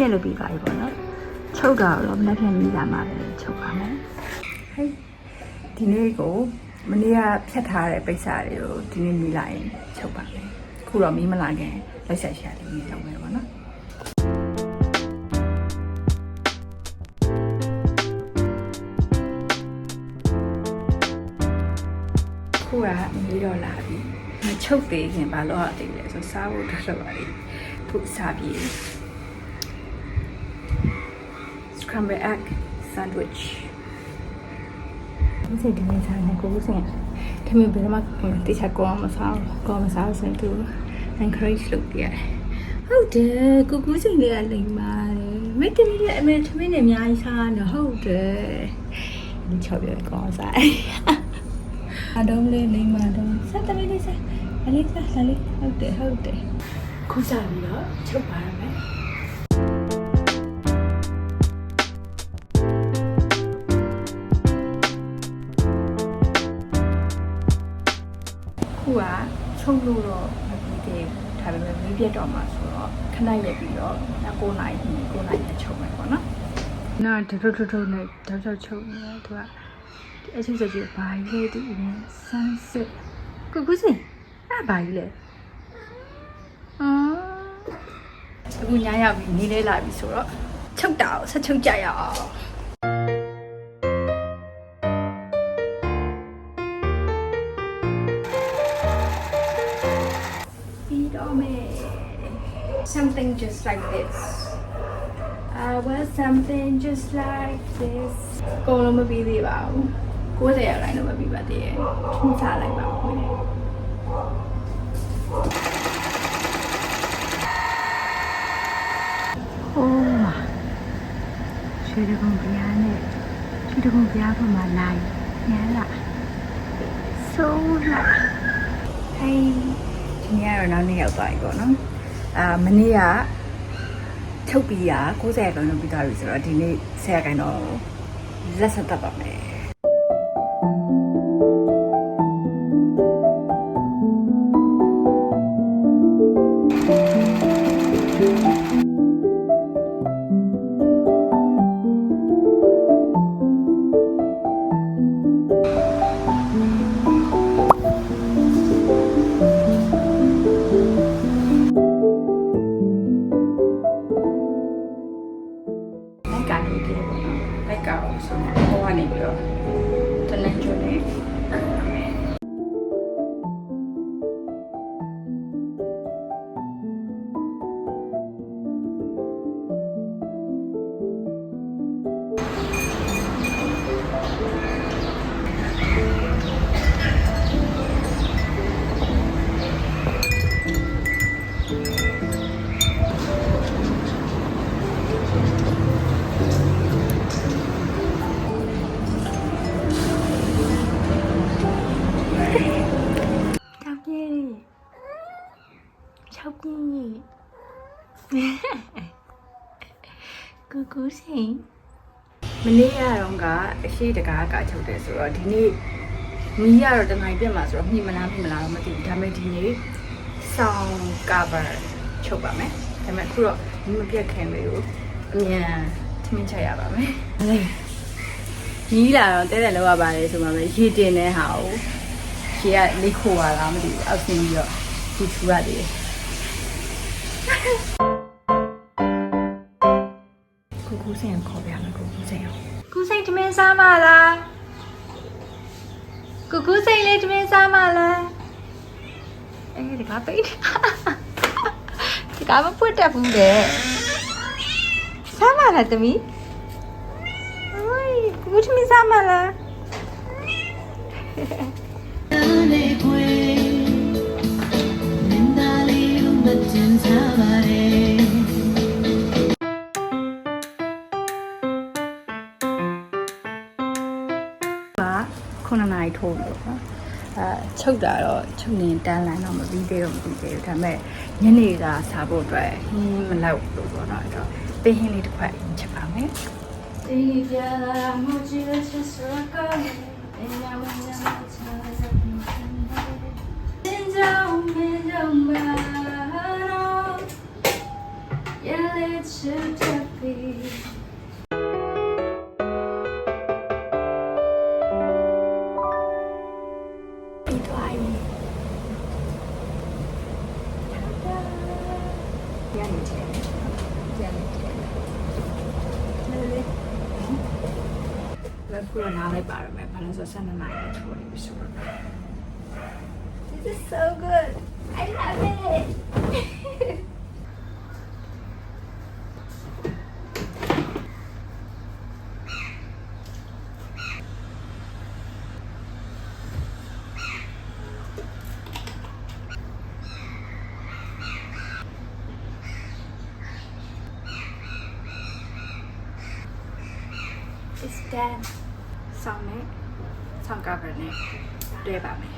နှစ်လုပ်ပြီးပါပြီပေါ့နော်ချုပ်တာတော့မနေ့ကမိလာမှာပဲချုပ်ပါမယ်ဟဲ့ဒီနေ့ကိုမနေ့ကဖြတ်ထားတဲ့ပိတ်စာတွေကိုဒီနေ့မိလာရင်ချုပ်ပါမယ်ခုတော့မိမလာခင်လက်ဆက်ရှာလေးမိလုပ်မယ်ပေါ့နော်ခုကမိတော့လာပြီမချုပ်သေးခင်ဘာလို့ရသေးလဲဆိုစားဖို့တော့ပါလိခုစားပြီscrambled egg sandwich ဒီစိတ်ကနေစားနေကိုစင်ခမင်းဘယ်မှာတိချာကောမစားစင်သူ encourage လုပ်ပြရတယ်ဟုတ်တယ်ကိုကူးစိန်လေးကလိမ်ပါတယ်မင်းတမီးရဲ့အမေသမီးနဲ့အများကြီးစားနေဟုတ်တယ်ဒီချော်ပြကောစားအတော့လေးလိမ်မာတော့စားတမီးလေးစားအလေးစားလာလေးဟုတ်တယ်ခုစားပြီးတော့ချုပ်ပါရမယ်ခုကချုပ်လို့တော့မပြီးသေးဘူးဒါပေမဲ့မီးပြတ်တော့မှာဆိုတော့ခဏရက်ပြီးတော့9နာရီနဲ့ချုပ်မယ်ပေါ့နော်နောက်ထုနဲ့တောက်ချုပ်နေတယ်သူကအချို့စကြီးဘာကြီးလဲဒီဆန်းစစ်ကိုကူးစင်အဲ့ဘာကြီးလဲအခုညရောက်ပြီနေလဲလာပြီဆိုတော့ချုပ်တာကိုဆက်ချုပ်ကြရအောင်Something just like this. I want something just like this. ကိုလုံးမပြီးသေးပါဘူး90ရာခိုင်နှုန်းမပြီးပါသေးရဲ့ထူးခြားလိုက်ပါဦးမယ်ဟိုးရွှေတကုံပြားနဲ့ရွှေတကုံပြားပေါ်မှာလာညမ်းလာဆိုးလာဟေးဒီနေ့ကတော့နောက်နေ့ရောက်သွားပြီပေါ့နော်မနေ့ကချုပ်ပြီးရ90ရာခိုင်နှုန်းပြီးသွားပြီဆိုတော့ဒီနေ့10ရာခိုင်နှုန်းလက်ဆက်တက်ပါမယ်လိုက်ကောက်ဆိုတော့ဟိုကနေပြီးတော့တနင်္ဂနွေနေ့ကူကူစင်မနေ့ကတော့ကအရှိတကားကချုပ်တယ်ဆိုတော့ဒီနေ့မီးကတော့တနိုင်ပြတ်မှာဆိုတော့မှီမလားတော့မသိဘူးဒါပေမဲ့ဒီနေ့ဆောင်း cover ချုပ်ပါမယ်ဒါပေမဲ့အခုတော့မပြတ်ခင်လေးကိုအမြန်ထမင်းချက်ရပါမယ်ကြီးလာတော့တဲလောက်ရပါတယ်ဆိုမှပဲရေတင်တဲ့ဟာကိုရေကလေးခိုးပါလားမသိဘူးအောက်ဆင်းပြီးတော့ဒီထူရသေးတယ်ကူစင်ခေါ်ပြမယ်ကူစင်တမင်းစားမလားကူစင်လေးတမင်းစားမလားဒီကပိတ်ဒီကမပွတ်တတ်ဘူးတဲ့စားမလားတမီးကူတမင်းစားမလား9နာရီထိုးလို့နော်ချုပ်တာတော့ချုပ်နေတန်းလန်းတော့မပြီးသေးဘူးဒါပေမဲ့ညနေကစားဖို့အတွက်မလောက်လို့ပေါ့နော်အဲ့တော့ပေးဟင်းလေးတစ်ခွက်ချက်ပါမယ်ဒီပြလာမကြည့်လို့ချက်စွာကအင်းရောင်ရောင်ချာချာအင်းကြောင့်မင်းကြောင့်ပါတော့ရလေချစ် ခုတော့နားလိုက်ပါရမယ်ဘာလို့ဆို12နာရီနဲ့ထိုးနေပြီဆိုတော့ This is so good I love it It's done ဆောင်းနဲ့ဆောင်းကဗာနဲ့တွေ့ပါမယ်